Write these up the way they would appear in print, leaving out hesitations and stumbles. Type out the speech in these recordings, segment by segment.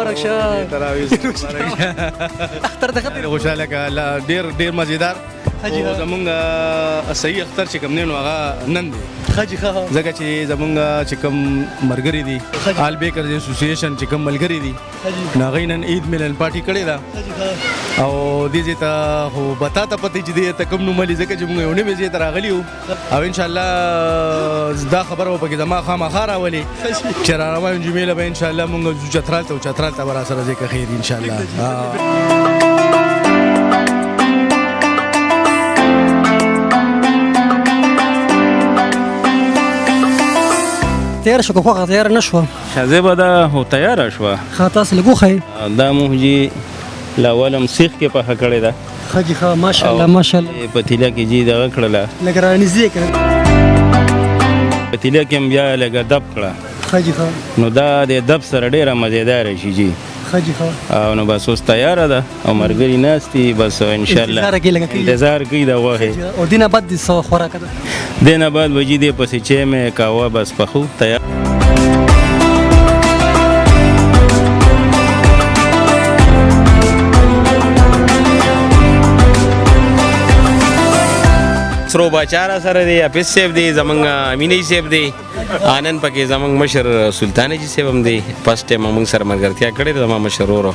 مبارک شه تراویح اختر د خطر خوشاله کا ډیر مزیدار او زمونږ صحیح اختر چې کوم نن هغه نن دی خاجي خا ځکه چې زمونږ چې کوم مرګري دي آل بیکرز اسوسییشن چې کوم ملګري دي ناغې نن عید ملن پارټي کړې ده او دې ته خو بتا ته پته چې دې ته کوم نو ملي ځکه چې موږ یو نه به تر راغلی او ان شاء الله دا خبره و پکې زما خامخا راولي چې را روان جمیله به ان شاء الله موږ چترال ته برا سره ځکه خیر ان شاء الله تیار شو خو تیار نشو شازه دا هو تیار شو خاطر سلګو خای دا موږ لاولم سیخ کې په کړه دا خاجي خا ماشاءالله ماشاءالله پتیلا کې جی دا کړه لګرانی ذکر پتیلا کې بیا لګ دب کړه خاجي خا نو دا د دب سره ډیره مزیدار شي جی خاجي خا او نو بس اوس تیار ده او مرګري ناشتي بس ان شاء الله انتظار کوي دا واه او دینه بعد د سو خوراک ده دینه بعد وجې دې پسې چې مې کاوه بس پخو تیار سرو بچاره سره دی اپس سیب دی زمونږ امینی سیب دی آنن پکې زمونږ مشر سلطان جی سیب هم دی فرست ټایم موږ سره ملګرتیا کړې ده زما مشر ورو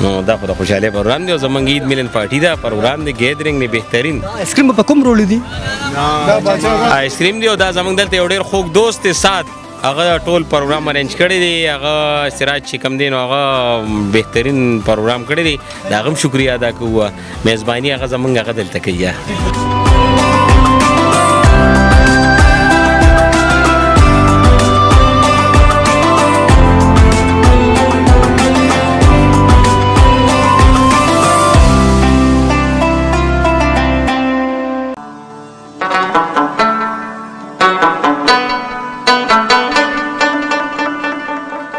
نو دا خو د خوشحالۍ پروګرام دی او زمونږ عید ملن پارټي دا پروګرام دی ګیدرینګ دی بهترین آیسکریم په کوم رول دی آیسکریم دی او دا زمونږ دلته یو ډېر خوږ دوست دی سات هغه ټول پروګرام ارینج کړی دی هغه سراج چې کوم دی نو هغه بهترین پروګرام کړی دی د هغه هم شکریا ادا کوو میزباني هغه زمونږ هغه دلته کوي